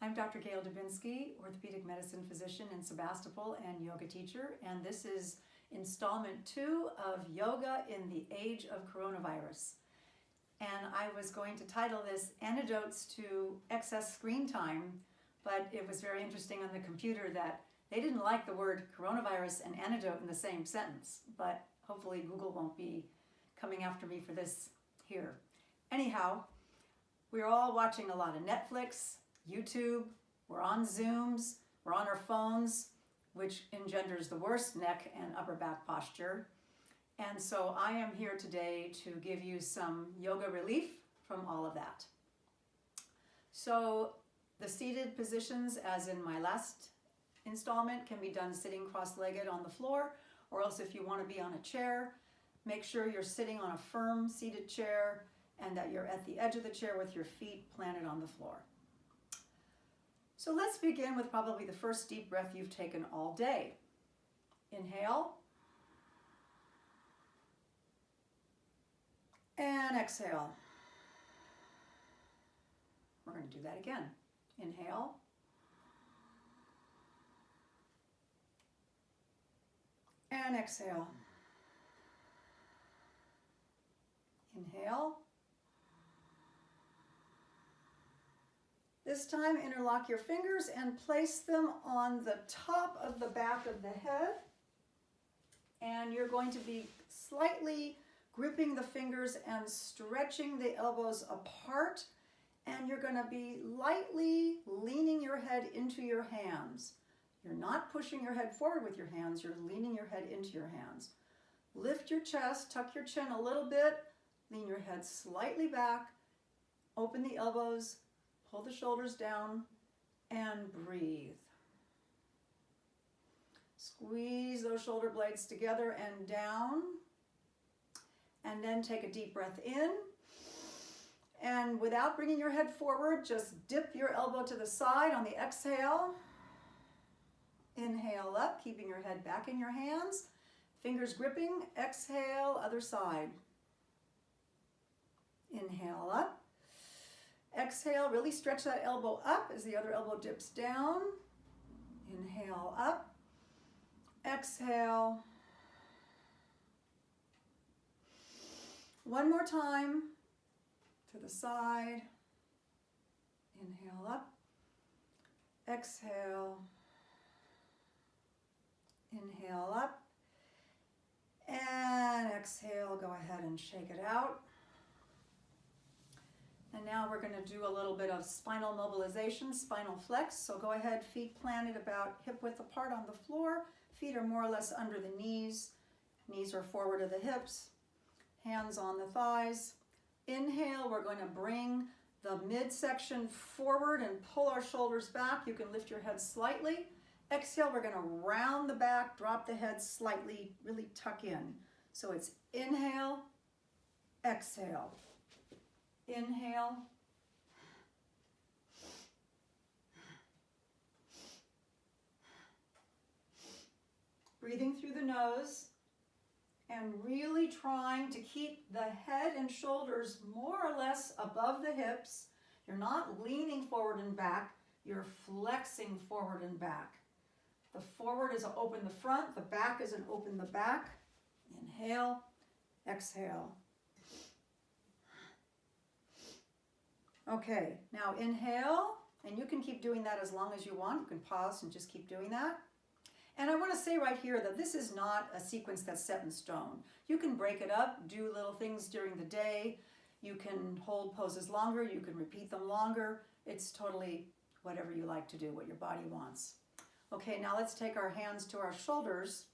I'm Dr. Gail Dubinsky, orthopedic medicine physician in Sebastopol and yoga teacher, and this is installment 2 of Yoga in the Age of Coronavirus. And I was going to title this Antidotes to Excess Screen Time, but it was very interesting on the computer that they didn't like the word coronavirus and antidote in the same sentence, but hopefully Google won't be coming after me for this here. Anyhow, we're all watching a lot of Netflix, YouTube, we're on Zooms, we're on our phones, which engenders the worst neck and upper back posture. And so I am here today to give you some yoga relief from all of that. So the seated positions, as in my last installment, can be done sitting cross-legged on the floor, or else if you want to be on a chair, make sure you're sitting on a firm seated chair and that you're at the edge of the chair with your feet planted on the floor. So let's begin with probably the first deep breath you've taken all day. Inhale. And exhale. We're going to do that again. Inhale. And exhale. Inhale. This time, interlock your fingers and place them on the top of the back of the head. And you're going to be slightly gripping the fingers and stretching the elbows apart. And you're going to be lightly leaning your head into your hands. You're not pushing your head forward with your hands, you're leaning your head into your hands. Lift your chest, tuck your chin a little bit, lean your head slightly back, open the elbows, pull the shoulders down, and breathe. Squeeze those shoulder blades together and down. And then take a deep breath in. And without bringing your head forward, just dip your elbow to the side on the exhale. Inhale up, keeping your head back in your hands. Fingers gripping. Exhale, other side. Inhale up. Exhale, really stretch that elbow up as the other elbow dips down. Inhale up. Exhale. One more time. To the side. Inhale up. Exhale. Inhale up. And exhale, go ahead and shake it out. And now we're going to do a little bit of spinal mobilization, spinal flex. So go ahead, feet planted about hip width apart on the floor. Feet are more or less under the knees. Knees are forward of the hips. Hands on the thighs. Inhale, we're going to bring the midsection forward and pull our shoulders back. You can lift your head slightly. Exhale, we're going to round the back, drop the head slightly, really tuck in. So it's inhale, exhale. Inhale. Breathing through the nose and really trying to keep the head and shoulders more or less above the hips. You're not leaning forward and back, you're flexing forward and back. The forward is an open the front, the back is an open the back. Inhale, exhale. Okay, now inhale, and you can keep doing that as long as you want. You can pause and just keep doing that. And I want to say right here that this is not a sequence that's set in stone. You can break it up, do little things during the day. You can hold poses longer, you can repeat them longer. It's totally whatever you like to do, what your body wants. Okay, now let's take our hands to our shoulders,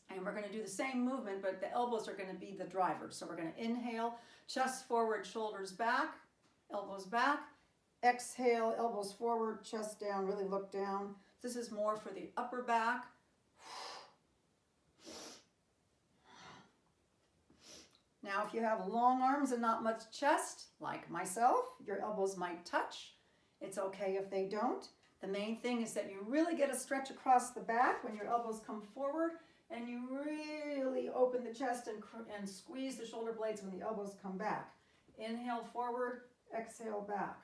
and we're going to do the same movement, but the elbows are going to be the driver. So we're going to inhale, chest forward, shoulders back, elbows back. Exhale, elbows forward, chest down, really look down. This is more for the upper back. Now, if you have long arms and not much chest, like myself, your elbows might touch. It's okay if they don't. The main thing is that you really get a stretch across the back when your elbows come forward, and you really open the chest and squeeze the shoulder blades when the elbows come back. Inhale forward, exhale back.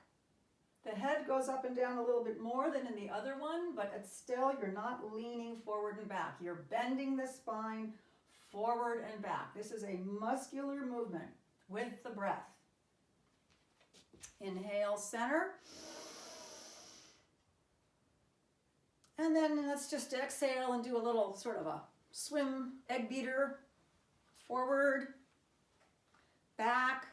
The head goes up and down a little bit more than in the other one, but it's still, you're not leaning forward and back. You're bending the spine forward and back. This is a muscular movement with the breath. Inhale, center. And then let's just exhale and do a little sort of a swim egg beater. Forward, back,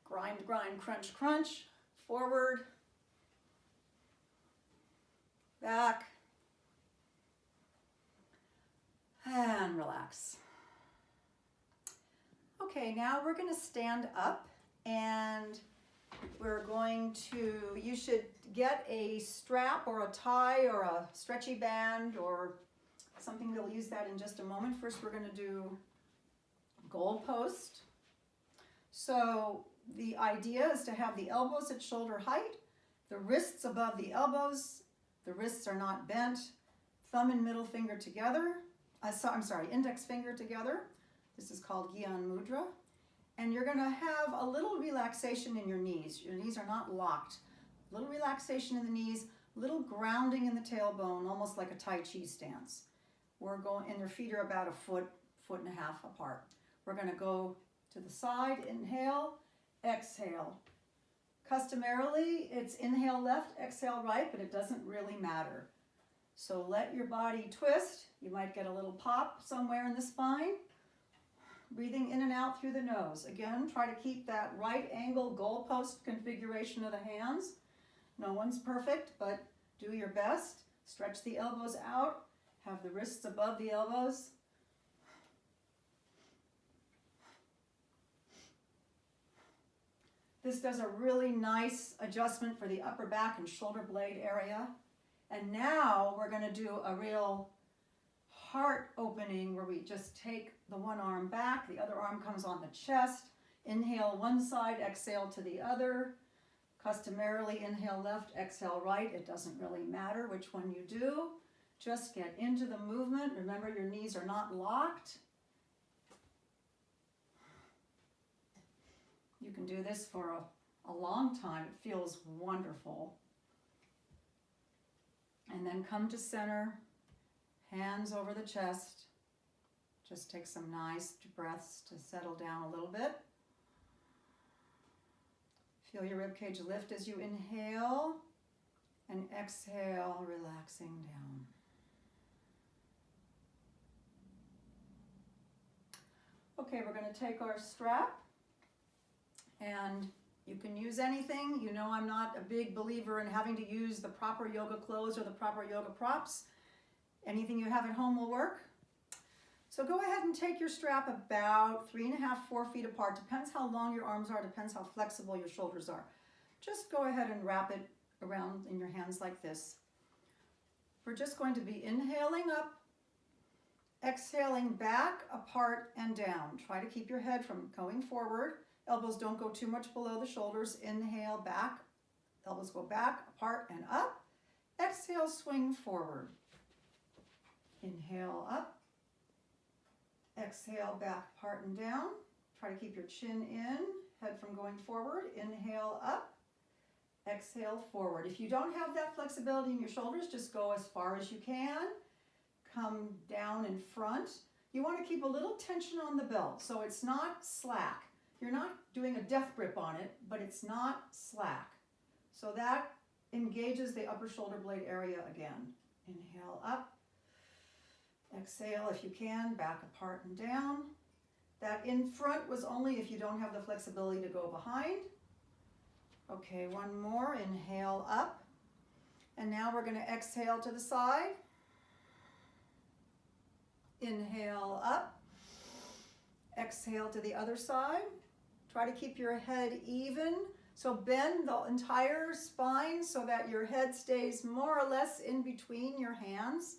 grind, grind, crunch, crunch. Forward, back, and relax. Okay, now we're going to stand up, and we're going to, you should get a strap or a tie or a stretchy band or something. We'll use that in just a moment. First, we're going to do goal post. So the idea is to have the elbows at shoulder height, the wrists above the elbows, the wrists are not bent, thumb and middle finger together, index finger together. This is called Gyan Mudra. And you're going to have a little relaxation in your knees. Your knees are not locked. A little relaxation in the knees, little grounding in the tailbone, almost like a Tai Chi stance. We're going, and your feet are about a foot, foot and a half apart. We're going to go to the side, inhale, exhale. Customarily, it's inhale left, exhale right, but it doesn't really matter. So let your body twist. You might get a little pop somewhere in the spine. Breathing in and out through the nose. Again, try to keep that right angle goalpost configuration of the hands. No one's perfect, but do your best. Stretch the elbows out. Have the wrists above the elbows. This does a really nice adjustment for the upper back and shoulder blade area. And now we're going to do a real heart opening where we just take the one arm back, the other arm comes on the chest. Inhale one side, exhale to the other. Customarily inhale left, exhale right. It doesn't really matter which one you do. Just get into the movement. Remember, your knees are not locked. You can do this for a long time. It feels wonderful. And then come to center, hands over the chest. Just take some nice breaths to settle down a little bit. Feel your ribcage lift as you inhale and exhale, relaxing down. Okay, we're going to take our strap, and you can use anything. You know, I'm not a big believer in having to use the proper yoga clothes or the proper yoga props. Anything you have at home will work. So go ahead and take your strap about 3.5, 4 feet apart. Depends how long your arms are, depends how flexible your shoulders are. Just go ahead and wrap it around in your hands like this. We're just going to be inhaling up, exhaling back, apart, and down. Try to keep your head from going forward. Elbows don't go too much below the shoulders. Inhale, back. Elbows go back, apart, and up. Exhale, swing forward. Inhale, up. Exhale, back, apart, and down. Try to keep your chin in, head from going forward. Inhale, up. Exhale, forward. If you don't have that flexibility in your shoulders, just go as far as you can. Come down in front. You want to keep a little tension on the belt, so it's not slack. You're not doing a death grip on it, but it's not slack. So that engages the upper shoulder blade area again. Inhale up. Exhale if you can, back, apart, and down. That in front was only if you don't have the flexibility to go behind. Okay, one more. Inhale up. And now we're going to exhale to the side. Inhale up. Exhale to the other side. Try to keep your head even. So bend the entire spine so that your head stays more or less in between your hands.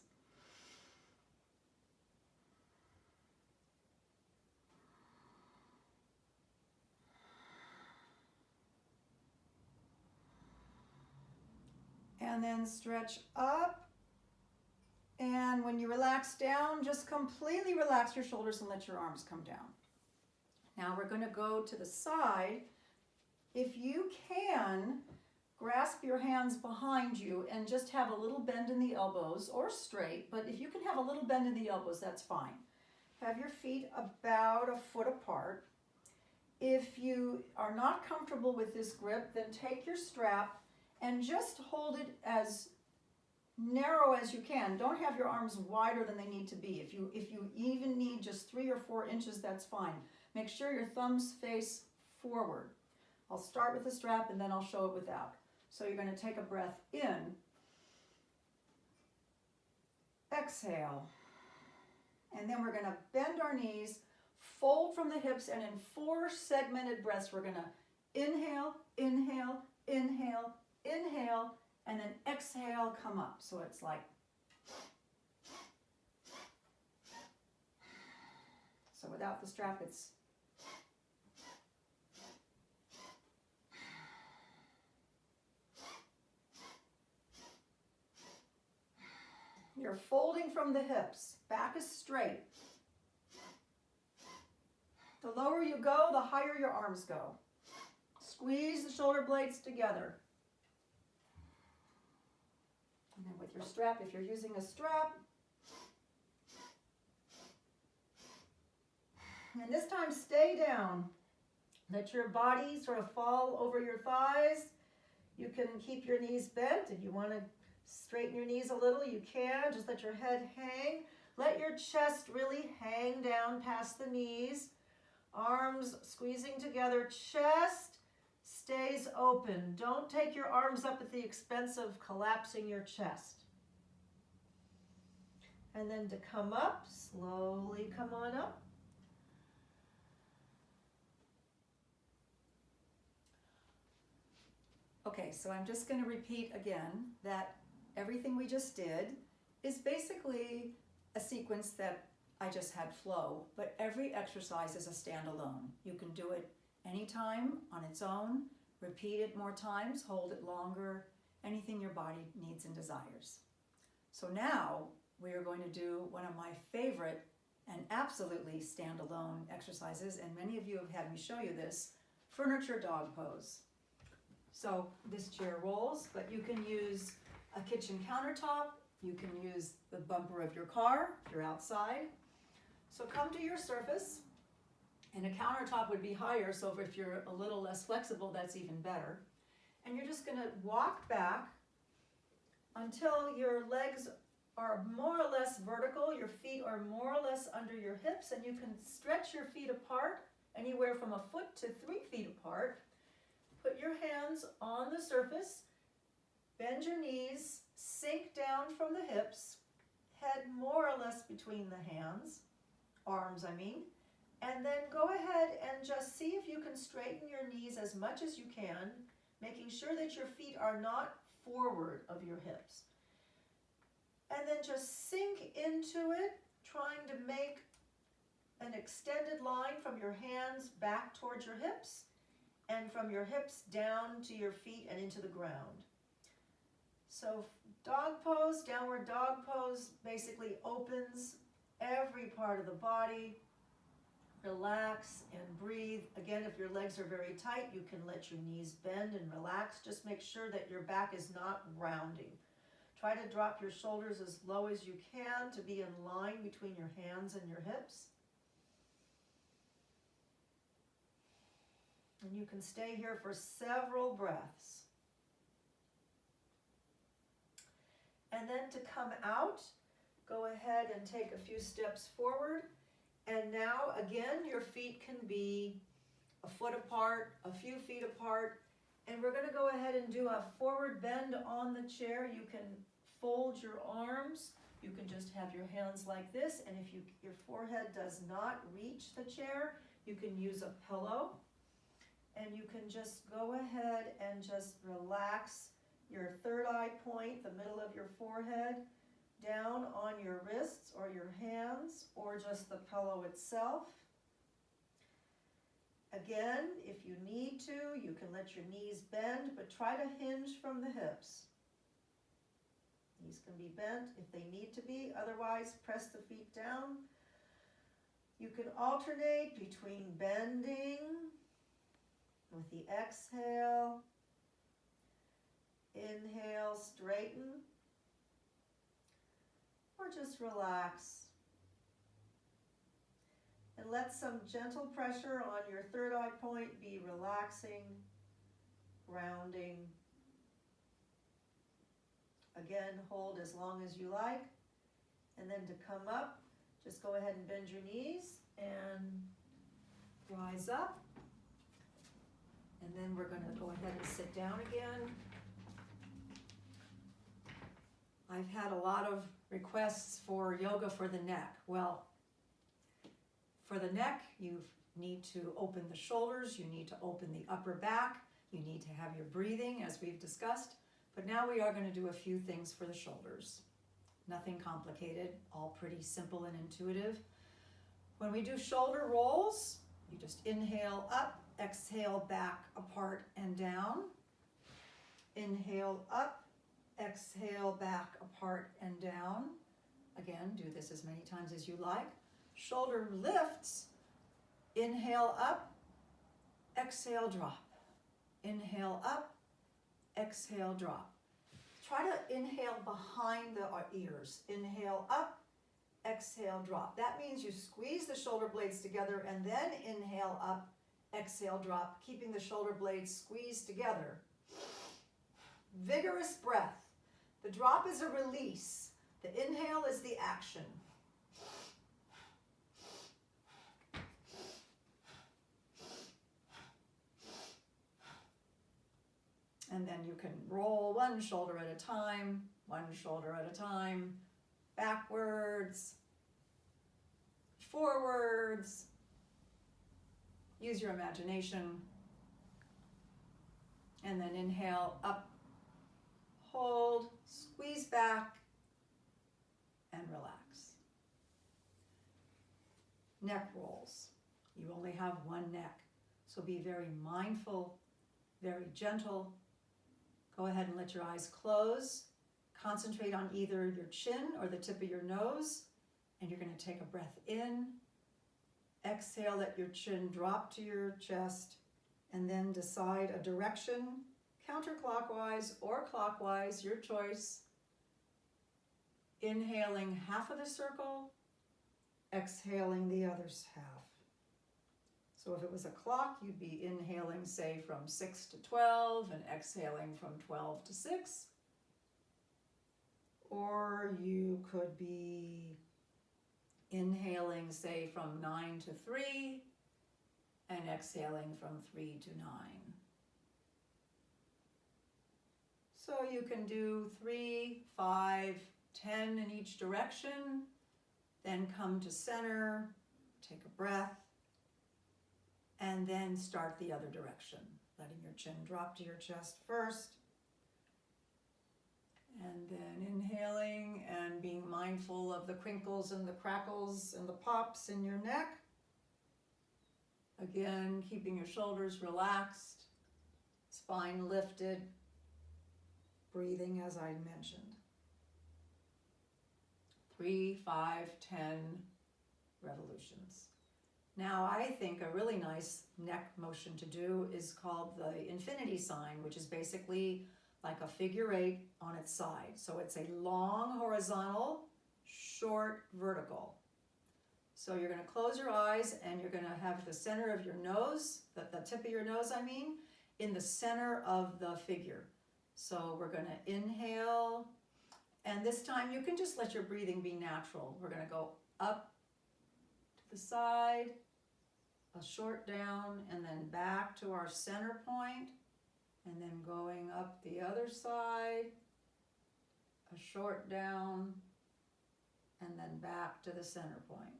And then stretch up. And when you relax down, just completely relax your shoulders and let your arms come down. Now we're going to go to the side If you can, grasp your hands behind you and just have a little bend in the elbows, or straight, but if you can have a little bend in the elbows, that's fine. Have your feet about a foot apart. If you are not comfortable with this grip, then take your strap and just hold it as narrow as you can. Don't have your arms wider than they need to be. If you even need just 3 or 4 inches, that's fine. Make sure your thumbs face forward. I'll start with the strap and then I'll show it without. So you're going to take a breath in, exhale, and then we're going to bend our knees, fold from the hips, and in 4 segmented breaths, we're going to inhale, inhale, inhale, inhale, and then exhale, come up. So it's like, so without the strap, it's you're folding from the hips. Back is straight. The lower you go, the higher your arms go. Squeeze the shoulder blades together. And then with your strap, if you're using a strap, and this time stay down. Let your body sort of fall over your thighs. You can keep your knees bent. If you want to straighten your knees a little, you can. Just let your head hang. Let your chest really hang down past the knees. Arms squeezing together. Chest stays open. Don't take your arms up at the expense of collapsing your chest. And then to come up, slowly come on up. Okay, so I'm just going to repeat again that everything we just did is basically a sequence that I just had flow, but every exercise is a standalone. You can do it anytime on its own, repeat it more times, hold it longer, anything your body needs and desires. So now we are going to do one of my favorite and absolutely standalone exercises, and many of you have had me show you this, furniture dog pose. So this chair rolls, but you can use a kitchen countertop, you can use the bumper of your car if you're outside. So come to your surface, and a countertop would be higher, so if you're a little less flexible, that's even better. And you're just going to walk back until your legs are more or less vertical, your feet are more or less under your hips, and you can stretch your feet apart, anywhere from a foot to 3 feet apart. Put your hands on the surface, bend your knees, sink down from the hips, head more or less between the hands, arms I mean, and then go ahead and just see if you can straighten your knees as much as you can, making sure that your feet are not forward of your hips. And then just sink into it, trying to make an extended line from your hands back towards your hips, and from your hips down to your feet and into the ground. So dog pose, downward dog pose basically opens every part of the body. Relax and breathe. Again, if your legs are very tight, you can let your knees bend and relax. Just make sure that your back is not rounding. Try to drop your shoulders as low as you can to be in line between your hands and your hips. And you can stay here for several breaths. And then to come out, go ahead and take a few steps forward. And now, again, your feet can be a foot apart, a few feet apart. And we're going to go ahead and do a forward bend on the chair. You can fold your arms. You can just have your hands like this. And if your forehead does not reach the chair, you can use a pillow. And you can just go ahead and just relax your third eye point, the middle of your forehead, down on your wrists or your hands or just the pillow itself. Again, if you need to, you can let your knees bend, but try to hinge from the hips. Knees can be bent if they need to be, otherwise press the feet down. You can alternate between bending with with the exhale, inhale, straighten, or just relax. And let some gentle pressure on your third eye point be relaxing, grounding. Again, hold as long as you like. And then to come up, just go ahead and bend your knees and rise up. And then we're going to go ahead and sit down again. I've had a lot of requests for yoga for the neck. Well, for the neck, you need to open the shoulders, you need to open the upper back, you need to have your breathing, as we've discussed. But now we are going to do a few things for the shoulders. Nothing complicated, all pretty simple and intuitive. When we do shoulder rolls, you just inhale up, exhale back, apart and down. Inhale up, exhale back, apart and down. Again, do this as many times as you like. Shoulder lifts, inhale up, exhale drop. Inhale up, exhale drop. Try to inhale behind the ears. Inhale up, exhale drop. That means you squeeze the shoulder blades together and then inhale up, exhale drop, keeping the shoulder blades squeezed together. Vigorous breath. The drop is a release. The inhale is the action. And then you can roll one shoulder at a time, backwards, forwards. Use your imagination. And then inhale up, hold, squeeze back, and relax. Neck rolls. You only have one neck, so be very mindful, very gentle. Go ahead and let your eyes close. Concentrate on either your chin or the tip of your nose, and you're going to take a breath in. Exhale, let your chin drop to your chest, and then decide a direction, counterclockwise or clockwise, your choice. Inhaling half of the circle, exhaling the other half. So if it was a clock, you'd be inhaling, say, from 6 to 12 and exhaling from 12 to 6. Or you could be inhaling, say, from 9 to 3 and exhaling from 3 to 9. So you can do 3, 5, 10 in each direction, then come to center, take a breath, and then start the other direction, letting your chin drop to your chest first, and then inhaling and being mindful of the crinkles and the crackles and the pops in your neck. Again, keeping your shoulders relaxed, spine lifted, breathing as I mentioned. 3, 5, 10 revolutions. Now, I think a really nice neck motion to do is called the infinity sign, which is basically like a figure 8 on its side. So it's a long horizontal, short vertical. So you're going to close your eyes and you're going to have the center of your nose, the tip of your nose, in the center of the figure. So we're going to inhale, and this time you can just let your breathing be natural. We're going to go up to the side, a short down, and then back to our center point, and then going up the other side, a short down, and then back to the center point.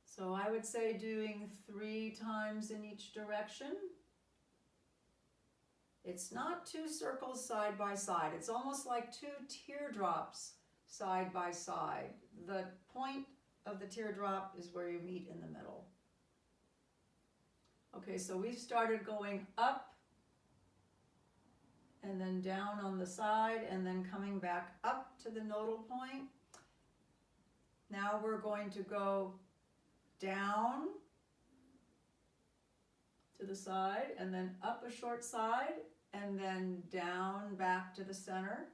So I would say doing 3 times in each direction. It's not 2 circles side by side. It's almost like 2 teardrops side by side. The point of the teardrop is where you meet in the middle. Okay, so we've started going up and then down on the side and then coming back up to the nodal point. Now we're going to go down to the side, and then up a short side, and then down back to the center,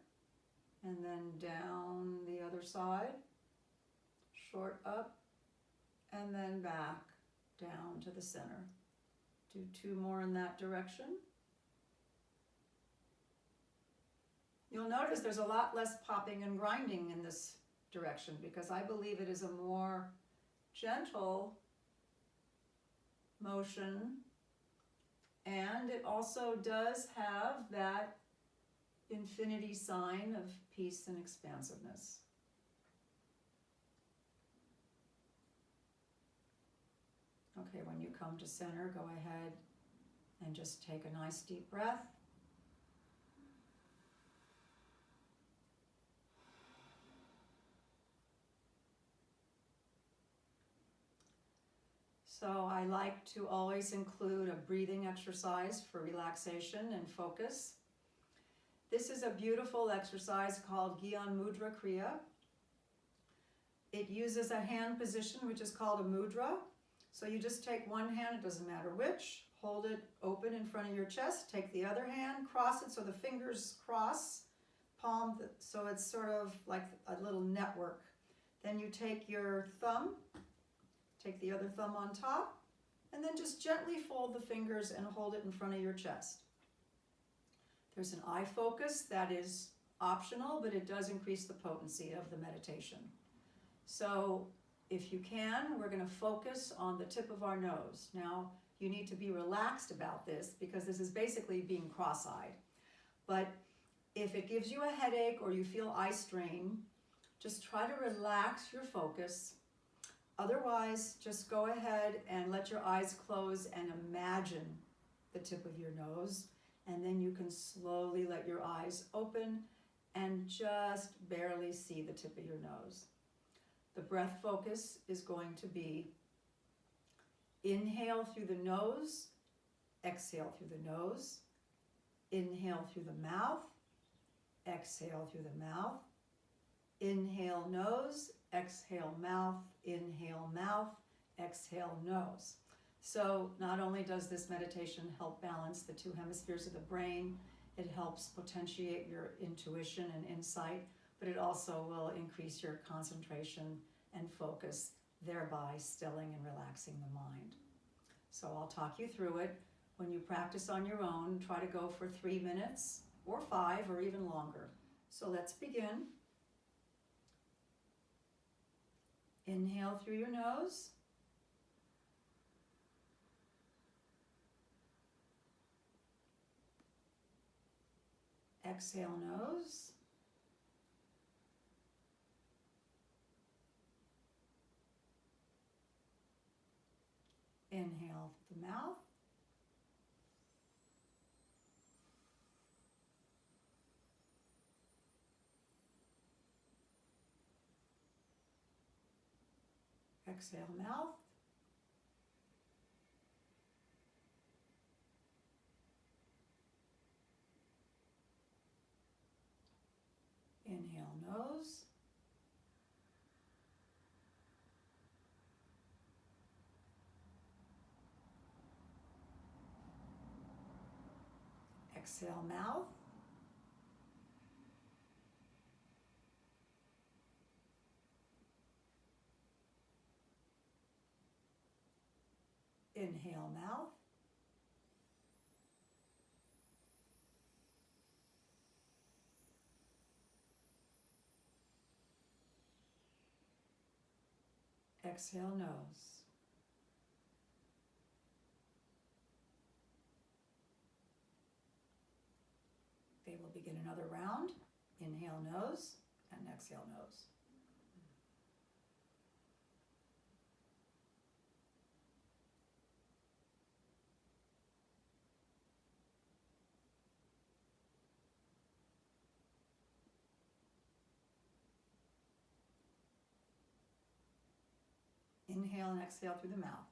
and then down the other side, short up, and then back down to the center. Do 2 more in that direction. You'll notice there's a lot less popping and grinding in this direction because I believe it is a more gentle motion, and it also does have that infinity sign of peace and expansiveness. Okay, when you come to center, go ahead and just take a nice deep breath. So I like to always include a breathing exercise for relaxation and focus. This is a beautiful exercise called Gyan Mudra Kriya. It uses a hand position, which is called a mudra. So you just take one hand, it doesn't matter which, hold it open in front of your chest, take the other hand, cross it so the fingers cross, palm, so it's sort of like a little network. Then you take your thumb, take the other thumb on top, and then just gently fold the fingers and hold it in front of your chest. There's an eye focus that is optional, but it does increase the potency of the meditation. So if you can, we're going to focus on the tip of our nose. Now, you need to be relaxed about this because this is basically being cross-eyed. But if it gives you a headache or you feel eye strain, just try to relax your focus. Otherwise, just go ahead and let your eyes close and imagine the tip of your nose. And then you can slowly let your eyes open and just barely see the tip of your nose. The breath focus is going to be inhale through the nose, exhale through the nose, inhale through the mouth, exhale through the mouth, inhale nose, exhale mouth, inhale mouth, exhale nose. So not only does this meditation help balance the 2 hemispheres of the brain, it helps potentiate your intuition and insight, but it also will increase your concentration and focus, thereby stilling and relaxing the mind. So I'll talk you through it. When you practice on your own, try to go for 3 minutes or 5 or even longer. So let's begin. Inhale through your nose. Exhale nose. Inhale through the mouth. Exhale mouth. Inhale nose. Exhale mouth. Inhale mouth. Exhale nose. Okay, we'll begin another round. Inhale nose and exhale nose. Inhale and exhale through the mouth.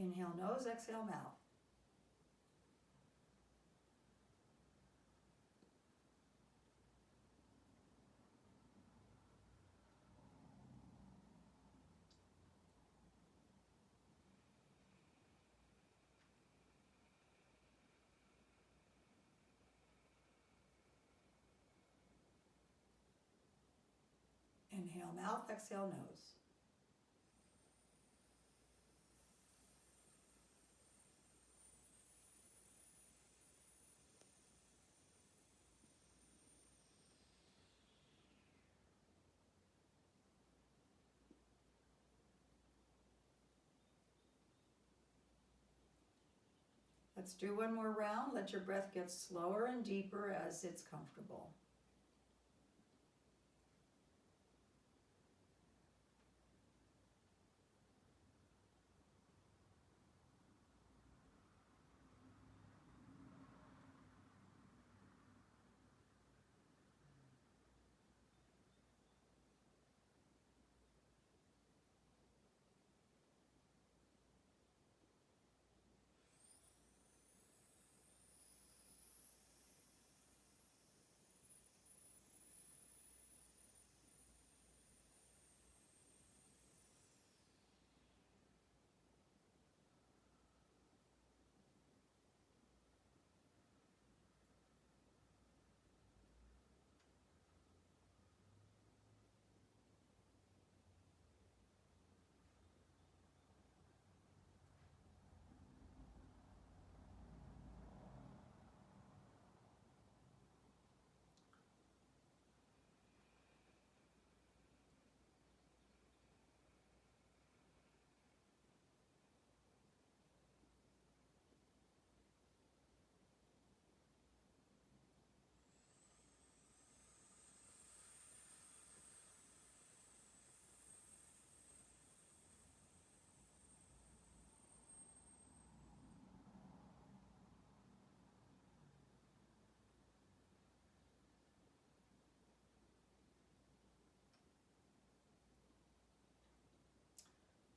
Inhale nose, exhale mouth. Inhale mouth, exhale nose. Let's do one more round. Let your breath get slower and deeper as it's comfortable.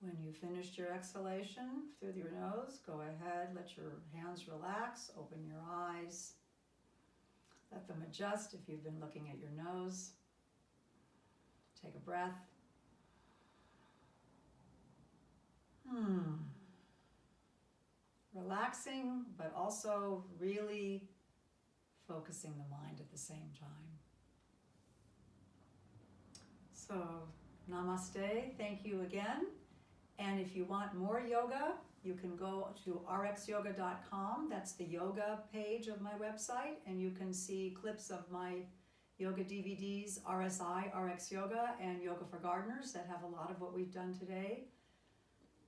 When you finished your exhalation through your nose, go ahead, let your hands relax, open your eyes. Let them adjust if you've been looking at your nose. Take a breath. Relaxing, but also really focusing the mind at the same time. So, namaste, thank you again. And if you want more yoga, you can go to rxyoga.com. That's the yoga page of my website, and you can see clips of my yoga DVDs, RSI, RX Yoga, and Yoga for Gardeners that have a lot of what we've done today.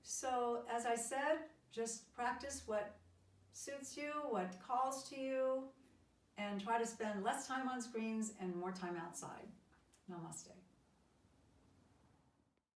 So, as I said, just practice what suits you, what calls to you, and try to spend less time on screens and more time outside. Namaste.